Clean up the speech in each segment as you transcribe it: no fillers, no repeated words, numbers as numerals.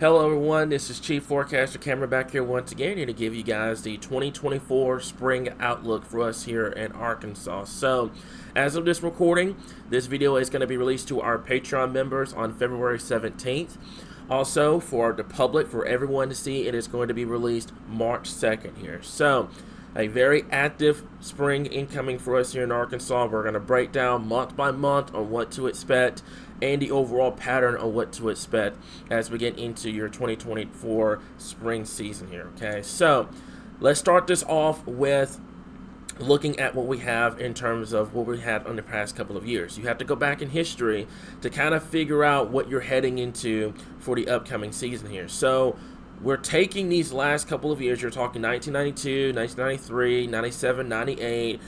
Hello everyone, this is Chief Forecaster Cameron back here once again here to give you guys the 2024 spring outlook for us here in Arkansas. So, as of this recording, this video is going to be released to our Patreon members on February 17th. Also, for the public, for everyone to see, it is going to be released March 2nd here. So, a very active spring incoming for us here in Arkansas. We're going to break down month by month on what to expect and the overall pattern on what to expect as we get into your 2024 spring season here, okay? So, let's start this off with looking at what we have in terms of what we had in the past couple of years. You have to go back in history to kind of figure out what you're heading into for the upcoming season here. So, we're taking these last couple of years, you're talking 1992, 1993, 97, 98,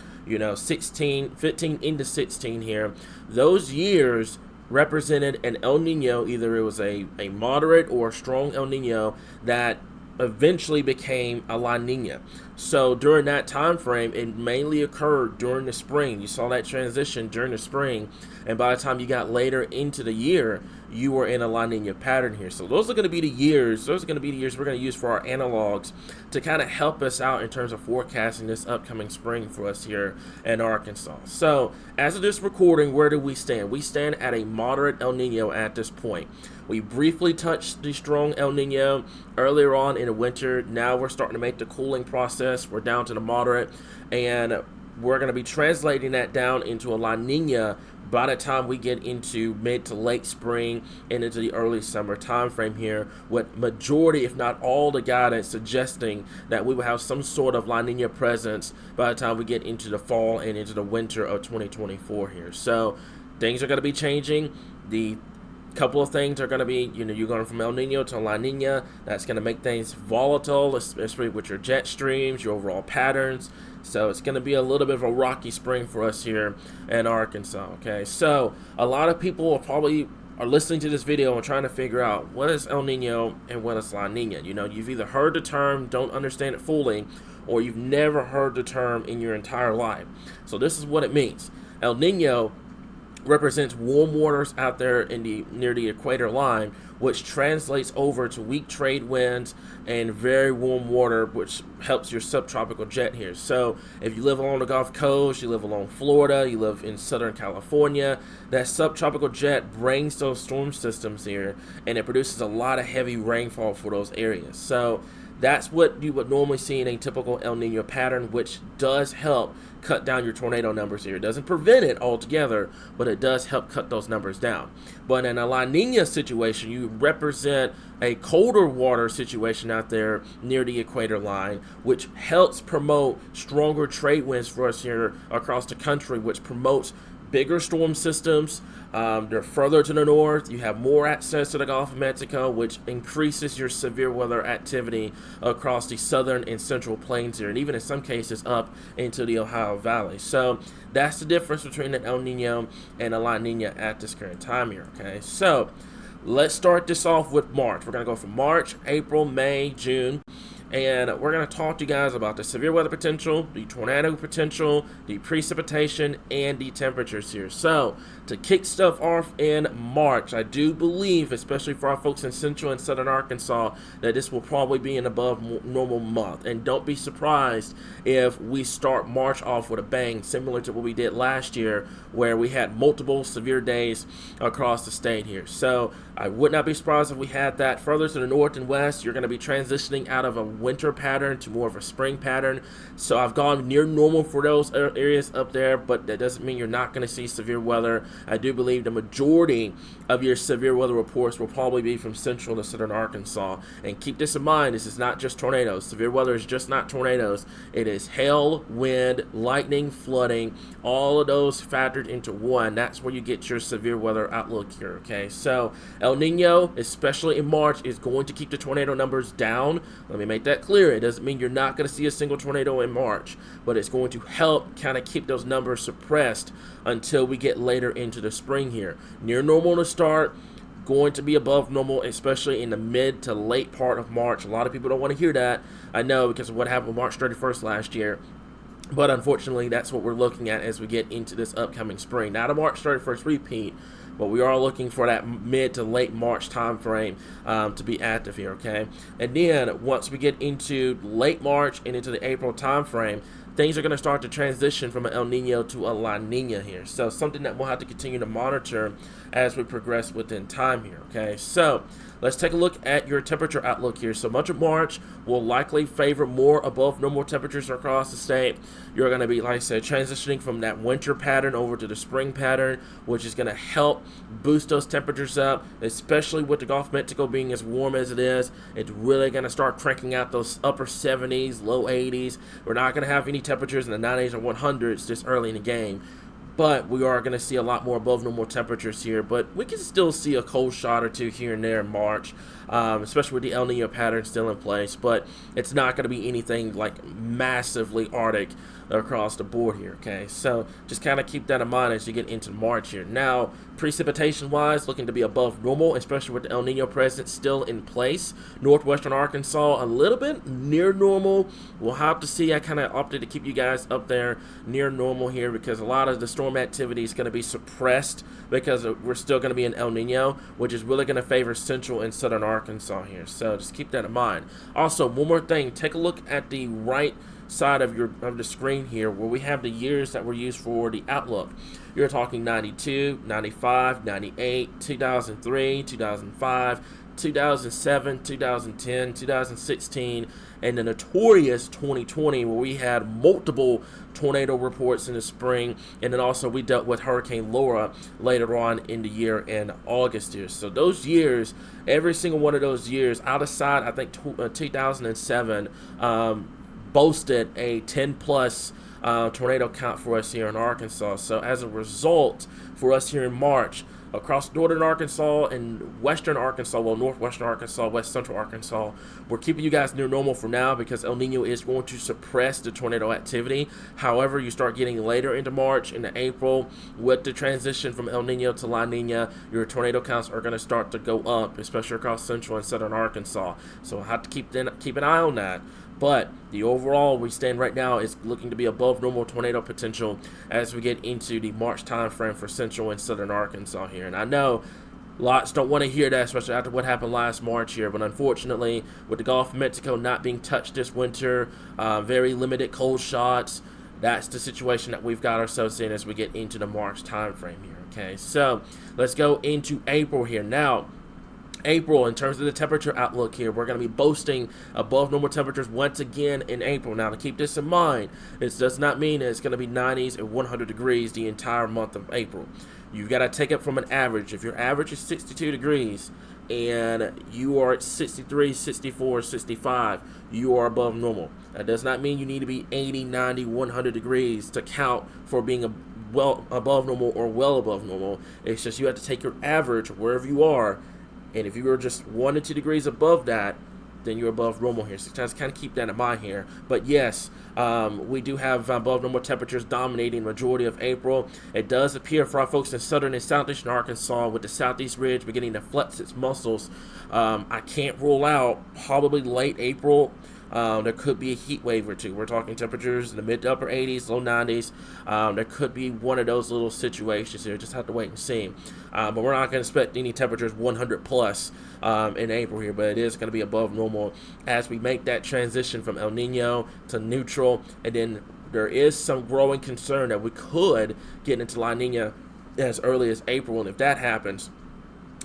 16, 15 into 16 here. Those years represented an El Nino, either it was a moderate or strong El Nino that eventually became a La Nina. So during that time frame, it mainly occurred during the spring. You saw that transition during the spring, and by the time you got later into the year, you were in a La Nina pattern here. So those are going to be the years. Those are going to be the years we're going to use for our analogs to kind of help us out in terms of forecasting this upcoming spring for us here in Arkansas. So as of this recording, where do we stand? We stand at a moderate El Nino at this point. We briefly touched the strong El Nino earlier on in the winter. Now we're starting to make the cooling process. We're down to the moderate, and we're going to be translating that down into a La Nina by the time we get into mid to late spring and into the early summer time frame here, with majority, if not all, the guidance suggesting that we will have some sort of La Nina presence by the time we get into the fall and into the winter of 2024 here. So things are going to be changing. The couple of things are going to be, you're going from El Nino to La Nina. That's going to make things volatile, especially with your jet streams, your overall patterns. So it's going to be a little bit of a rocky spring for us here in Arkansas, okay? So a lot of people are listening to this video and trying to figure out what is El Nino and what is La Nina. You've either heard the term, don't understand it fully, or you've never heard the term in your entire life. So this is what it means. El Nino represents warm waters out there near the equator line, which translates over to weak trade winds and very warm water, which helps your subtropical jet here. So if you live along the Gulf Coast, you live along Florida, you live in Southern California, that subtropical jet brings those storm systems here, and it produces a lot of heavy rainfall for those areas. So that's what you would normally see in a typical El Nino pattern, which does help cut down your tornado numbers here. It doesn't prevent it altogether, but it does help cut those numbers down. But in a La Nina situation, you represent a colder water situation out there near the equator line, which helps promote stronger trade winds for us here across the country, which promotes bigger storm systems. They're further to the north. You have more access to the Gulf of Mexico, which increases your severe weather activity across the southern and central plains here, and even in some cases up into the Ohio Valley. So that's the difference between an El Nino and a La Nina at this current time here, okay? So let's start this off with March. We're going to go from March, April, May, June. And we're going to talk to you guys about the severe weather potential, the tornado potential, the precipitation, and the temperatures here. So, to kick stuff off in March, I do believe, especially for our folks in central and southern Arkansas, that this will probably be an above normal month. And don't be surprised if we start March off with a bang, similar to what we did last year, where we had multiple severe days across the state here. So, I would not be surprised if we had that. Further to the north and west, you're going to be transitioning out of a winter pattern to more of a spring pattern. So I've gone near normal for those areas up there, but that doesn't mean you're not going to see severe weather. I do believe the majority of your severe weather reports will probably be from central to southern Arkansas. And keep this in mind, this is not just tornadoes. Severe weather is just not tornadoes. It is hail, wind, lightning, flooding, all of those factored into one. That's where you get your severe weather outlook here, okay? So El Nino, especially in March, is going to keep the tornado numbers down. Let me make that clear. It doesn't mean you're not going to see a single tornado in March, but it's going to help kind of keep those numbers suppressed until we get later into the spring here. Near normal to start, going to be above normal, especially in the mid to late part of March. A lot of people don't want to hear that. I know, because of what happened March 31st last year. But unfortunately, that's what we're looking at as we get into this upcoming spring. Not a March 31st repeat, but we are looking for that mid to late March time frame to be active here, okay? And then once we get into late March and into the April time frame, things are going to start to transition from an El Nino to a La Nina here. So something that we'll have to continue to monitor as we progress within time here, okay? So let's take a look at your temperature outlook here. So much of March will likely favor more above normal temperatures across the state. You're going to be, like I said, transitioning from that winter pattern over to the spring pattern, which is going to help boost those temperatures up, especially with the Gulf of Mexico being as warm as it is. It's really going to start cranking out those upper 70s, low 80s. We're not going to have any temperatures in the 90s or 100s this early in the game, but we are going to see a lot more above normal temperatures here. But we can still see a cold shot or two here and there in March, especially with the El Nino pattern still in place. But it's not going to be anything like massively Arctic across the board here, okay? So just kind of keep that in mind as you get into March here. Now, precipitation-wise, looking to be above normal, especially with the El Nino presence still in place. Northwestern Arkansas, a little bit near normal. We'll have to see. I kind of opted to keep you guys up there near normal here because a lot of the storm activity is going to be suppressed because we're still going to be in El Nino, which is really going to favor central and southern Arkansas here. So just keep that in mind. Also, one more thing. Take a look at the right side of the screen here where we have the years that were used for the outlook. You're talking 92, 95, 98, 2003, 2005, 2007, 2010, 2016, and the notorious 2020 where we had multiple tornado reports in the spring, and then also we dealt with Hurricane Laura later on in the year in August here. So those years, every single one of those years, outside I think 2007, boasted a 10-plus tornado count for us here in Arkansas. So as a result, for us here in March, across northern Arkansas and western Arkansas, well, northwestern Arkansas, west central Arkansas, we're keeping you guys near normal for now because El Nino is going to suppress the tornado activity. However, you start getting later into March, into April, with the transition from El Nino to La Nina, your tornado counts are going to start to go up, especially across central and southern Arkansas. So we'll have to keep an eye on that. But the overall we stand right now is looking to be above normal tornado potential as we get into the March time frame for central and southern Arkansas here. And I know lots don't want to hear that, especially after what happened last March here. But unfortunately, with the Gulf of Mexico not being touched this winter, very limited cold shots, that's the situation that we've got ourselves in as we get into the March time frame here. Okay, so let's go into April here. Now, April, in terms of the temperature outlook here, we're going to be boasting above normal temperatures once again in April. Now, to keep this in mind, this does not mean that it's going to be 90s and 100 degrees the entire month of April. You've got to take it from an average. If your average is 62 degrees and you are at 63, 64, 65, you are above normal. That does not mean you need to be 80, 90, 100 degrees to count for being well above normal or well above normal. It's just you have to take your average wherever you are. And if you were just 1 to 2 degrees above that, then you're above normal here. So just kind of keep that in mind here. But yes, we do have above normal temperatures dominating the majority of April. It does appear for our folks in southern and southeastern Arkansas with the southeast ridge beginning to flex its muscles. I can't rule out probably late April. There could be a heat wave or two. We're talking temperatures in the mid to upper 80s, low 90s. There could be one of those little situations here. Just have to wait and see. But we're not going to expect any temperatures 100 plus in April here, but it is going to be above normal as we make that transition from El Nino to neutral. And then there is some growing concern that we could get into La Nina as early as April. And if that happens,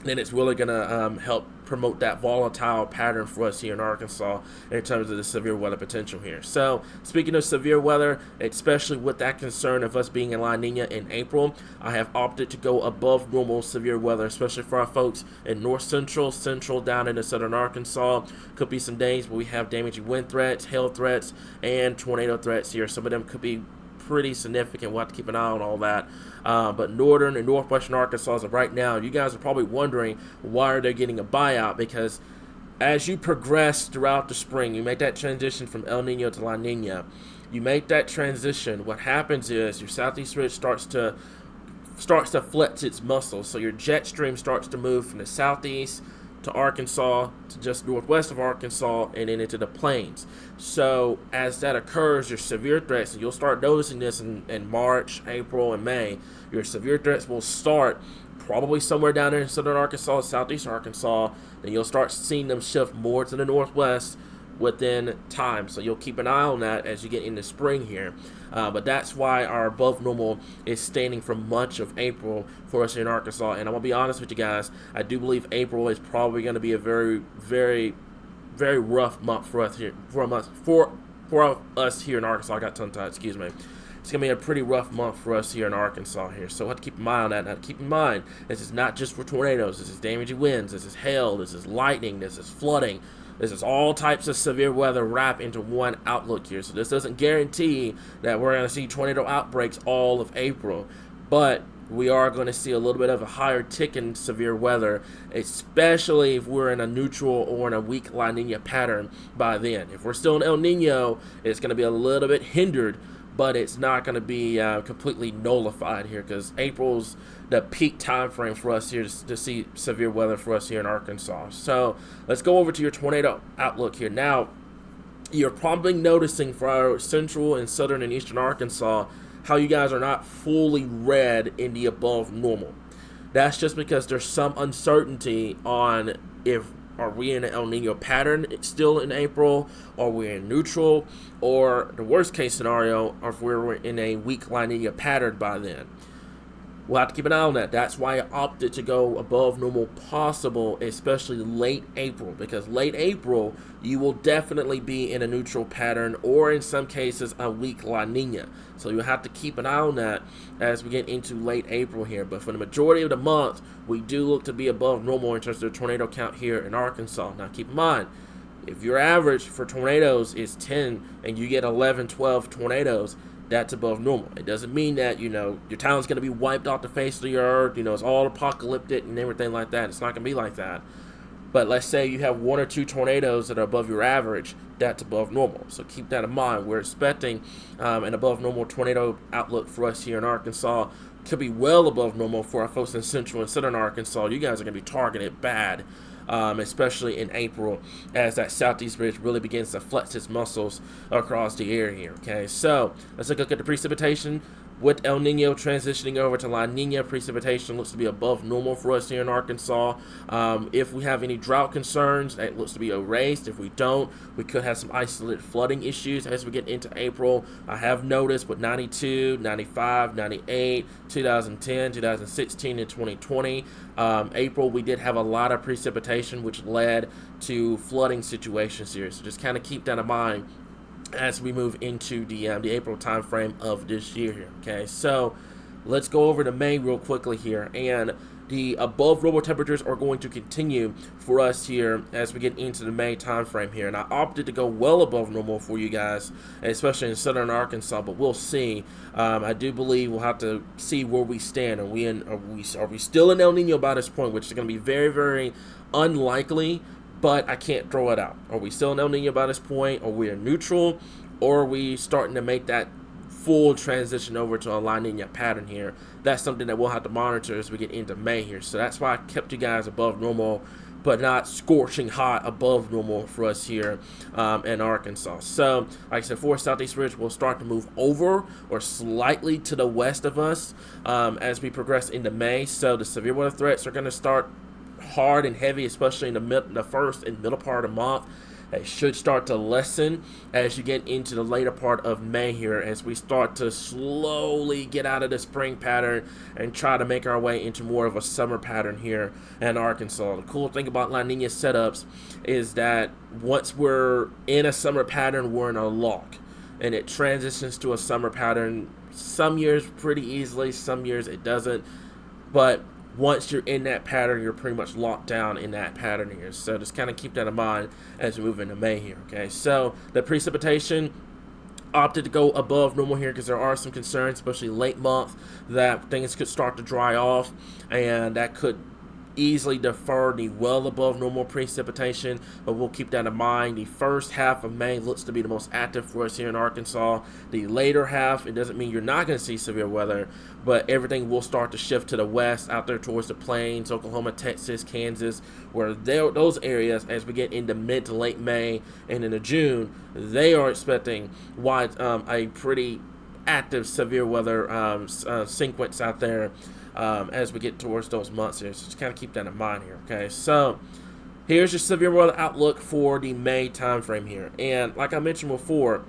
then it's really going to help promote that volatile pattern for us here in Arkansas in terms of the severe weather potential here. So speaking of severe weather, especially with that concern of us being in La Nina in April, I have opted to go above normal severe weather, especially for our folks in north central down into southern Arkansas. Could be some days where we have damaging wind threats, hail threats, and tornado threats here. Some of them could be pretty significant. We'll have to keep an eye on all that. But northern and northwestern Arkansas, as of right now, you guys are probably wondering why are they getting a buyout, because as you progress throughout the spring, you make that transition from El Nino to La Nina. You make that transition. What happens is your southeast ridge starts to flex its muscles. So your jet stream starts to move from the southeast to Arkansas, to just northwest of Arkansas, and then into the plains. So as that occurs, your severe threats, and you'll start noticing this in March, April, and May, your severe threats will start probably somewhere down there in southern Arkansas, southeast Arkansas. Then you'll start seeing them shift more to the northwest within time. So you'll keep an eye on that as you get into spring here. But that's why our above normal is standing for much of April for us here in Arkansas. And I'm going to be honest with you guys, I do believe April is probably going to be a very, very, very rough month for us here, for us here in Arkansas. I got tongue-tied, excuse me. It's going to be a pretty rough month for us here in Arkansas here. So we'll have to keep an eye on that. Now, keep in mind, this is not just for tornadoes. This is damaging winds. This is hail. This is lightning. This is flooding. This is all types of severe weather wrapped into one outlook here. So this doesn't guarantee that we're going to see tornado outbreaks all of April. But we are going to see a little bit of a higher tick in severe weather, especially if we're in a neutral or in a weak La Nina pattern by then. If we're still in El Nino, it's going to be a little bit hindered, but it's not going to be completely nullified here, because April's the peak time frame for us here to see severe weather for us here in Arkansas. So let's go over to your tornado outlook here. Now, you're probably noticing for our central and southern and eastern Arkansas how you guys are not fully red in the above normal. That's just because there's some uncertainty on if are we in an El Nino pattern still in April, or we're in neutral, or the worst case scenario, or if we're in a weak La Nina pattern by then. We'll have to keep an eye on that. That's why I opted to go above normal possible, especially late April, because late April, you will definitely be in a neutral pattern, or in some cases, a weak La Nina. So you'll have to keep an eye on that as we get into late April here. But for the majority of the month, we do look to be above normal in terms of the tornado count here in Arkansas. Now keep in mind, if your average for tornadoes is 10 and you get 11, 12 tornadoes, that's above normal. It doesn't mean that, your town's going to be wiped off the face of the earth, it's all apocalyptic and everything like that. It's not going to be like that. But let's say you have 1 or 2 tornadoes that are above your average, that's above normal. So keep that in mind. We're expecting an above normal tornado outlook for us here in Arkansas. Could be well above normal for our folks in central and southern Arkansas. You guys are going to be targeted bad. Especially in April, as that southeast ridge really begins to flex its muscles across the area here. Okay, so let's look at the precipitation. With El Nino transitioning over to La Nina, precipitation looks to be above normal for us here in Arkansas. If we have any drought concerns, that looks to be erased. If we don't, we could have some isolated flooding issues as we get into April. I have noticed with 92, 95, 98, 2010, 2016, and 2020, April we did have a lot of precipitation, which led to flooding situations here. So just kind of keep that in mind as we move into the April time frame of this year here. Okay, so let's go over to May real quickly here, and the above normal temperatures are going to continue for us here as we get into the May time frame here. And I opted to go well above normal for you guys, especially in southern Arkansas, but we'll see. I do believe we'll have to see where we stand. Are we still in El Nino by this point, which is going to be very, very unlikely, but I can't throw it out. Are we still in El Nino by this point? Are we in neutral? Or are we starting to make that full transition over to a La Nina pattern here? That's something that we'll have to monitor as we get into May here. So that's why I kept you guys above normal, but not scorching hot above normal for us here in Arkansas. So, like I said, for Southeast Ridge will start to move over or slightly to the west of us as we progress into May. So the severe weather threats are going to start hard and heavy, especially in the first and middle part of the month. It should start to lessen as you get into the later part of May here, as we start to slowly get out of the spring pattern and try to make our way into more of a summer pattern here in Arkansas. The cool thing about La Nina setups is that once we're in a summer pattern, we're in a lock, and it transitions to a summer pattern some years pretty easily, some years it doesn't, but once you're in that pattern, you're pretty much locked down in that pattern here. So just kind of keep that in mind as we move into May here, okay? So the precipitation, opted to go above normal here because there are some concerns, especially late month, that things could start to dry off, and that could easily defer the well above normal precipitation, but we'll keep that in mind. The first half of May looks to be the most active for us here in Arkansas. The later half, it doesn't mean you're not going to see severe weather, but everything will start to shift to the west, out there towards the plains, Oklahoma, Texas, Kansas, where those areas, as we get into mid to late May and into June, they are expecting a pretty active severe weather sequence out there as we get towards those months here. So just kind of keep that in mind here, okay? So here's your severe weather outlook for the May time frame here. And like I mentioned before,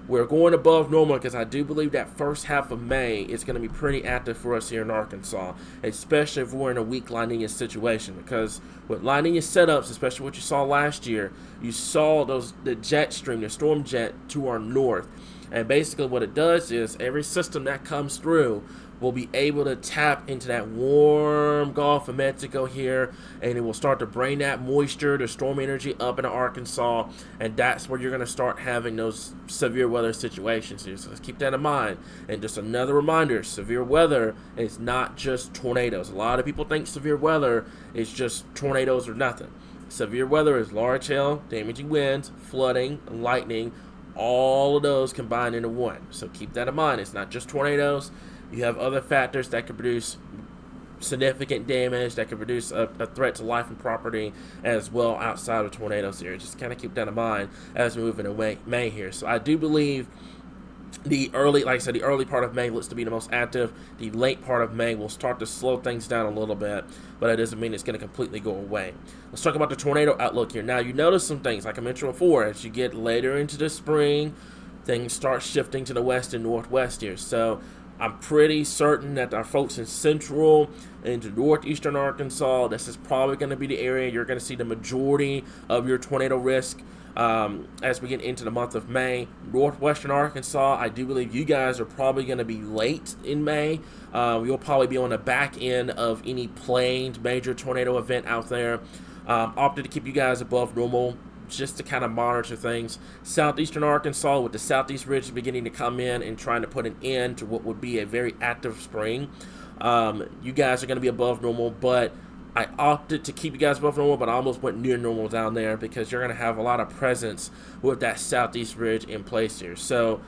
we're going above normal because I do believe that first half of May is going to be pretty active for us here in Arkansas, especially if we're in a weak La Nina situation. Because with La Nina setups, especially what you saw last year, you saw the jet stream, the storm jet to our north. And basically what it does is every system that comes through will be able to tap into that warm Gulf of Mexico here, and it will start to bring that moisture, the storm energy up into Arkansas, and that's where you're going to start having those severe weather situations here. So let's keep that in mind. And just another reminder, severe weather is not just tornadoes. A lot of people think severe weather is just tornadoes or nothing. Severe weather is large hail, damaging winds, flooding, lightning, all of those combined into one. So keep that in mind. It's not just tornadoes. You have other factors that could produce significant damage, that could produce a threat to life and property as well outside of tornadoes here. Just kind of keep that in mind as we move into May here. So I do believe the early part of May looks to be the most active. The late part of May will start to slow things down a little bit, but it doesn't mean it's going to completely go away. Let's talk about the tornado outlook here. Now, you notice some things, like I mentioned before, as you get later into the spring, things start shifting to the west and northwest here. So I'm pretty certain that our folks in central and northeastern Arkansas, this is probably going to be the area you're going to see the majority of your tornado risk as we get into the month of May. Northwestern Arkansas, I do believe you guys are probably going to be late in May. You'll probably be on the back end of any planned major tornado event out there. Opted to keep you guys above normal just to kind of monitor things. Southeastern Arkansas, with the southeast ridge beginning to come in and trying to put an end to what would be a very active spring. You guys are going to be above normal, but I opted to keep you guys above normal, but I almost went near normal down there because you're going to have a lot of presence with that southeast ridge in place here. So,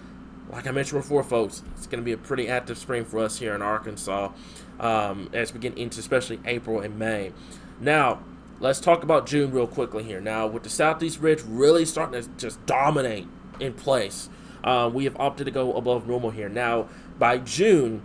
like I mentioned before, folks, it's going to be a pretty active spring for us here in Arkansas as we get into especially April and May. Now, let's talk about June real quickly here. Now, with the southeast ridge really starting to just dominate in place, we have opted to go above normal here. Now, by June,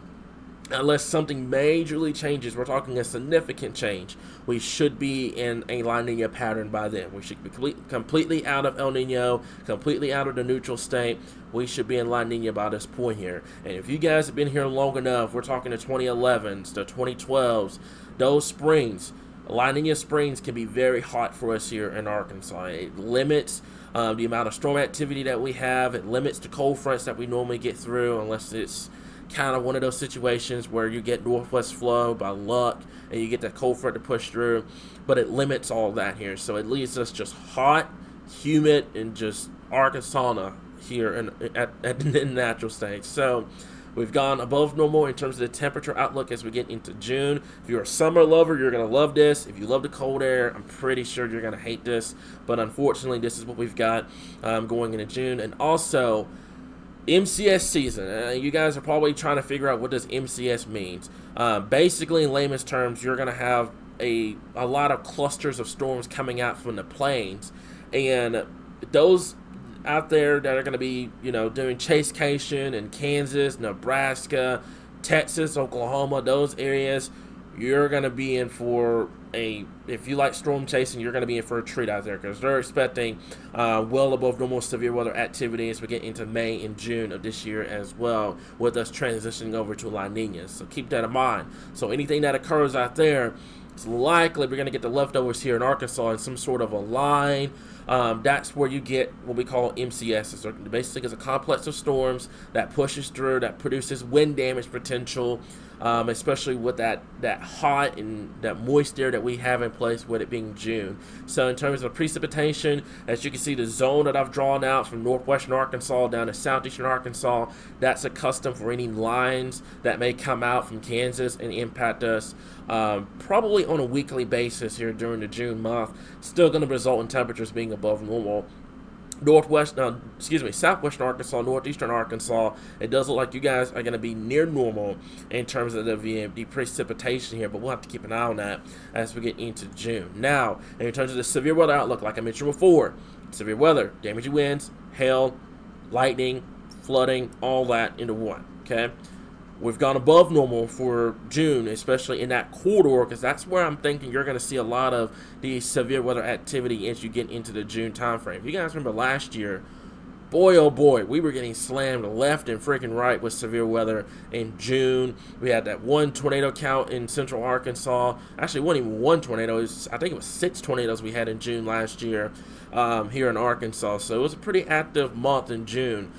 unless something majorly changes, we're talking a significant change, we should be in a La Nina pattern by then. We should be completely out of El Nino, completely out of the neutral state. We should be in La Nina by this point here. And if you guys have been here long enough, we're talking the 2011s, the 2012s, those springs, La Nina springs can be very hot for us here in Arkansas. It limits the amount of storm activity that we have. It limits the cold fronts that we normally get through, unless it's kind of one of those situations where you get northwest flow by luck and you get that cold front to push through. But it limits all that here. So it leaves us just hot, humid, and just Arkansas here at the natural state. So we've gone above normal in terms of the temperature outlook as we get into June. If you're a summer lover, you're going to love this. If you love the cold air, I'm pretty sure you're going to hate this. But unfortunately, this is what we've got going into June. And also, MCS season. You guys are probably trying to figure out what does MCS means. Basically, in layman's terms, you're going to have a lot of clusters of storms coming out from the plains. And those out there that are going to be, doing Chasecation in Kansas, Nebraska, Texas, Oklahoma, those areas, you're going to be in for if you like storm chasing, you're going to be in for a treat out there because they're expecting well above normal severe weather activity as we get into May and June of this year as well, with us transitioning over to La Nina. So keep that in mind. So anything that occurs out there, it's likely we're going to get the leftovers here in Arkansas in some sort of a line. That's where you get what we call MCS. So basically, it's a complex of storms that pushes through, that produces wind damage potential, especially with that hot and that moist air that we have in place with it being June. So in terms of precipitation, as you can see, the zone that I've drawn out from northwestern Arkansas down to southeastern Arkansas, that's a custom for any lines that may come out from Kansas and impact us probably on a weekly basis here during the June month. Still going to result in temperatures being above normal. Southwestern Arkansas, northeastern Arkansas, it does look like you guys are going to be near normal in terms of the precipitation here, but we'll have to keep an eye on that as we get into June. Now, in terms of the severe weather outlook, like I mentioned before, severe weather, damaging winds, hail, lightning, flooding, all that into one, okay? We've gone above normal for June, especially in that corridor, because that's where I'm thinking you're going to see a lot of the severe weather activity as you get into the June timeframe. If you guys remember last year, boy, oh boy, we were getting slammed left and freaking right with severe weather in June. We had that one tornado count in central Arkansas. Actually, it wasn't even one tornado. I think it was 6 tornadoes we had in June last year here in Arkansas. So it was a pretty active month in June.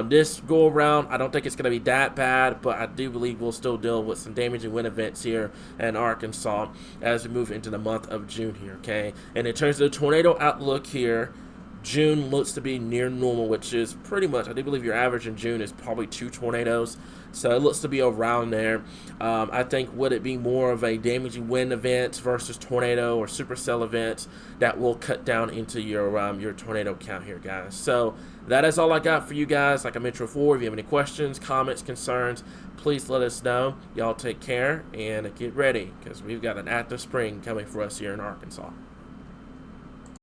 This go around, I don't think it's going to be that bad, but I do believe we'll still deal with some damaging wind events here in Arkansas as we move into the month of June here, okay? And in terms of the tornado outlook here, June looks to be near normal, which is pretty much, I do believe your average in June is probably 2 tornadoes. So it looks to be around there. I think would it be more of a damaging wind events versus tornado or supercell events that will cut down into your tornado count here, guys. So that is all I got for you guys. Like I mentioned before, if you have any questions, comments, concerns, please let us know. Y'all take care and get ready because we've got an active spring coming for us here in Arkansas.